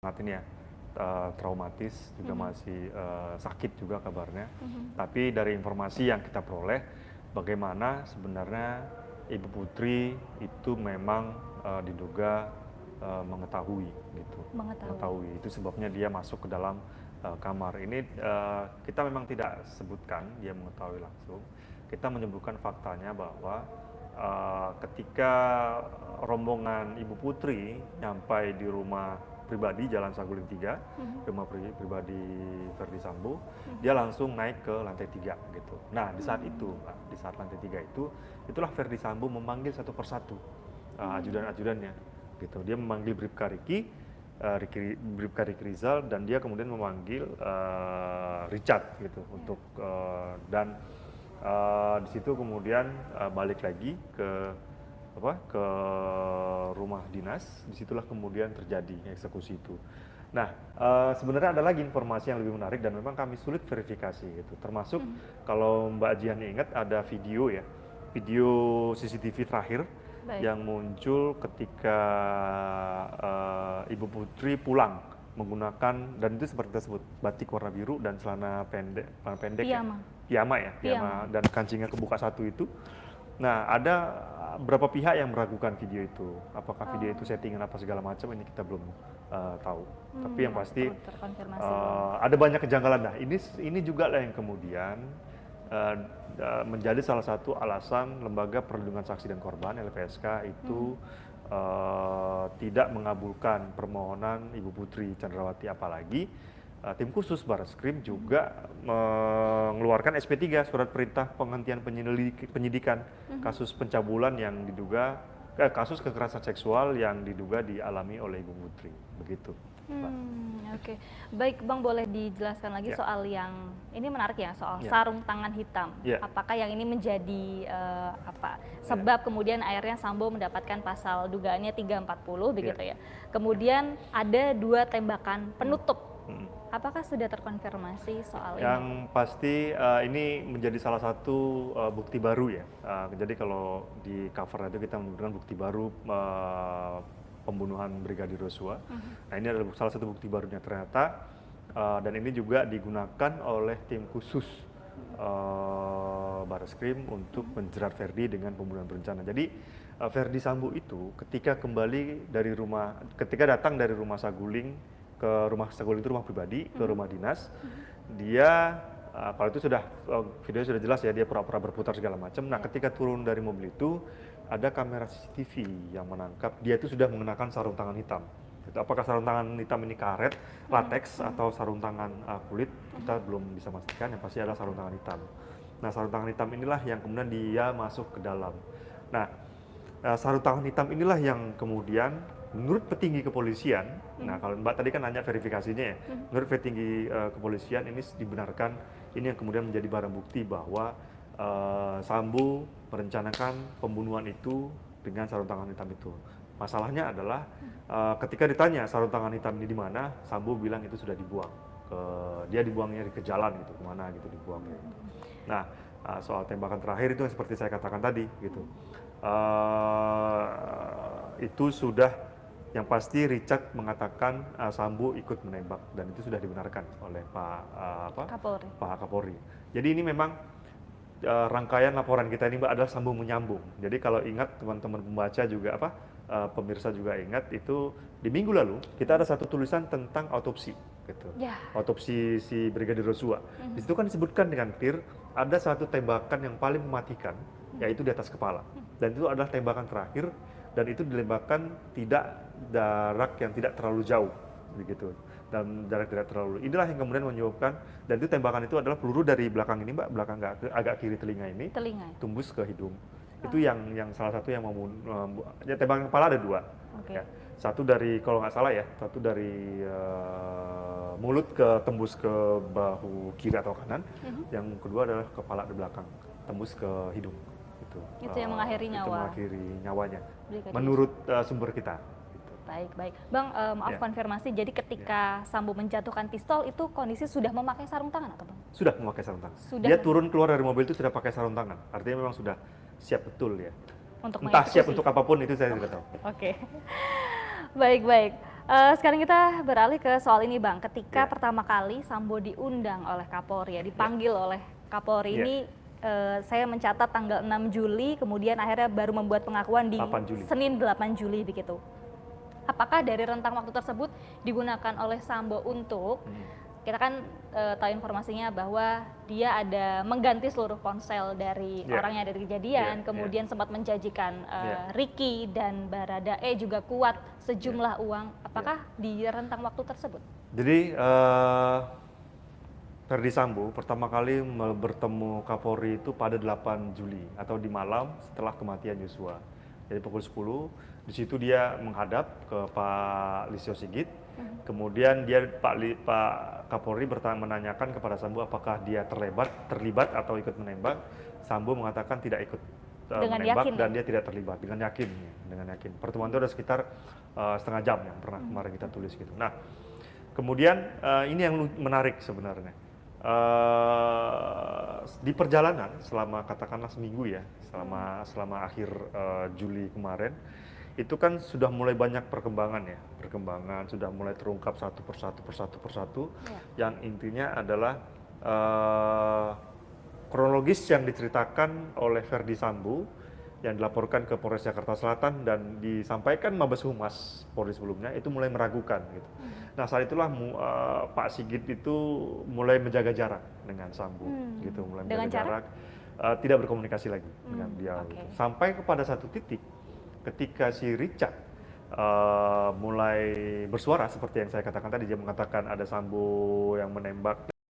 sangat ini ya, traumatis, juga masih sakit juga kabarnya. Tapi dari informasi yang kita peroleh, bagaimana sebenarnya Ibu Putri itu memang diduga mengetahui gitu. Mengetahui. Itu sebabnya dia masuk ke dalam kamar. Ini kita memang tidak sebutkan dia mengetahui langsung. Kita menyebutkan faktanya bahwa ketika rombongan Ibu Putri nyampai di rumah pribadi Jalan Saguling 3, rumah pribadi Verdi Sambo, dia langsung naik ke lantai 3 gitu. Nah, di saat itu, di saat lantai 3 itu, itulah Verdi Sambo memanggil satu persatu ajudan-ajudannya gitu. Dia memanggil Bribka Riki, Bribka Riki Rizal, dan dia kemudian memanggil Richard gitu untuk dan di situ kemudian balik lagi ke rumah dinas. Disitulah kemudian terjadi eksekusi itu. Nah, sebenarnya ada lagi informasi yang lebih menarik dan memang kami sulit verifikasi gitu. Termasuk kalau Mbak Jihan ingat ada video ya, video CCTV terakhir yang muncul ketika Ibu Putri pulang menggunakan, dan itu seperti tersebut, batik warna biru dan celana pendek piyama dan kancingnya kebuka satu itu. Nah, ada beberapa pihak yang meragukan video itu. Apakah video itu settingan apa segala macam, ini kita belum tahu. Tapi yang pasti ada banyak kejanggalan. Nah, ini juga lah yang kemudian menjadi salah satu alasan Lembaga Perlindungan Saksi dan Korban (LPSK) itu tidak mengabulkan permohonan Ibu Putri Chandrawati, apalagi tim khusus Barreskrim juga mengeluarkan SP3, surat perintah penghentian penyidikan kasus pencabulan yang diduga kasus kekerasan seksual yang diduga dialami oleh Ibu Putri, begitu. Oke. Baik, Bang, boleh dijelaskan lagi soal yang ini menarik ya, soal sarung tangan hitam. Apakah yang ini menjadi sebab kemudian akhirnya Sambo mendapatkan pasal dugaannya 340 begitu ya. Kemudian ada 2 tembakan penutup. Apakah sudah terkonfirmasi soal ini? Yang pasti ini menjadi salah satu bukti baru ya. Jadi kalau di cover itu kita menyebutkan bukti baru pembunuhan Brigadir Yosua. Nah, ini adalah salah satu bukti barunya ternyata, dan ini juga digunakan oleh tim khusus Barreskrim untuk menjerat Verdi dengan pembunuhan berencana. Jadi Verdi Sambo itu ketika datang dari rumah Saguling ke rumah Saguling, itu rumah pribadi, ke rumah dinas, dia kalau itu sudah videonya sudah jelas ya, dia pura-pura berputar segala macam. Nah, ketika turun dari mobil itu ada kamera CCTV yang menangkap dia itu sudah mengenakan sarung tangan hitam. Apakah sarung tangan hitam ini karet, latex, atau sarung tangan kulit, kita belum bisa pastikan. Yang pasti adalah sarung tangan hitam. Nah, sarung tangan hitam inilah yang kemudian dia masuk ke dalam. Nah, sarung tangan hitam inilah yang kemudian menurut petinggi kepolisian, nah kalau Mbak tadi kan nanya verifikasinya ya, menurut petinggi kepolisian ini dibenarkan, ini yang kemudian menjadi barang bukti bahwa Sambo merencanakan pembunuhan itu dengan sarung tangan hitam itu. Masalahnya adalah ketika ditanya sarung tangan hitam ini di mana, Sambo bilang itu sudah dibuang. Dia dibuangnya ke jalan gitu, kemana gitu dibuangnya. Gitu. Nah, soal tembakan terakhir itu seperti saya katakan tadi gitu. Itu sudah yang pasti Richard mengatakan Sambo ikut menembak, dan itu sudah dibenarkan oleh Pak Kapolri. Jadi ini memang rangkaian laporan kita ini, Mbak, adalah sambung menyambung. Jadi kalau ingat teman-teman pembaca juga pemirsa juga ingat, itu di minggu lalu kita ada satu tulisan tentang autopsi gitu. Autopsi si Brigadir Yosua. Di situ kan disebutkan dengan clear ada satu tembakan yang paling mematikan, yaitu di atas kepala. Dan itu adalah tembakan terakhir, dan itu dilembakkan tidak jarak yang tidak terlalu jauh begitu, dan jarak tidak terlalu, inilah yang kemudian menyebabkan, dan itu tembakan itu adalah peluru dari belakang ini, Mbak, belakang agak kiri telinga ini, tembus ke hidung. Itu yang salah satu yang ya, tembakan kepala ada 2 ya. Satu dari, kalau nggak salah ya, satu dari mulut tembus ke bahu kiri atau kanan, yang kedua adalah kepala di belakang tembus ke hidung. Itu yang mengakhiri nyawa. Itu mengakhiri nyawanya, menurut sumber kita. Baik. Bang, maaf konfirmasi, jadi ketika Sambo menjatuhkan pistol itu kondisi sudah memakai sarung tangan atau Bang? Sudah memakai sarung tangan. Dia turun keluar dari mobil itu sudah pakai sarung tangan, artinya memang sudah siap betul ya. Entah siap untuk apapun itu saya tidak tahu. Baik. Sekarang kita beralih ke soal ini Bang. Ketika pertama kali Sambo diundang oleh Kapolri, ya, dipanggil oleh Kapolri ini, saya mencatat tanggal 6 Juli, kemudian akhirnya baru membuat pengakuan di Senin 8 Juli begitu. Apakah dari rentang waktu tersebut digunakan oleh Sambo untuk, kita kan tahu informasinya bahwa dia ada mengganti seluruh ponsel dari orang yang ada di kejadian, kemudian sempat menjanjikan Ricky dan Baradae juga kuat sejumlah uang. Apakah di rentang waktu tersebut? Jadi Ferdy Sambo pertama kali bertemu Kapolri itu pada 8 Juli atau di malam setelah kematian Yosua. Jadi pukul 10, di situ dia menghadap ke Pak Listio Sigit. Kemudian Pak Kapolri menanyakan kepada Sambo apakah dia terlibat atau ikut menembak. Sambo mengatakan tidak ikut menembak yakin, dan dia tidak terlibat, dengan yakin. Pertemuan itu ada sekitar setengah jam yang pernah kemarin kita tulis gitu. Nah, kemudian ini yang menarik sebenarnya. Di perjalanan selama katakanlah seminggu ya, selama akhir Juli kemarin, itu kan sudah mulai banyak perkembangan, sudah mulai terungkap satu persatu, yang intinya adalah kronologis yang diceritakan oleh Ferdy Sambo yang dilaporkan ke Polres Jakarta Selatan dan disampaikan Mabes Humas Polri sebelumnya itu mulai meragukan gitu. Nah, saat itulah Pak Sigit itu mulai menjaga jarak dengan Sambo gitu, mulai menjaga jarak, tidak berkomunikasi lagi dengan dia gitu. Sampai kepada satu titik ketika si Richard mulai bersuara seperti yang saya katakan tadi, dia mengatakan ada Sambo yang menembak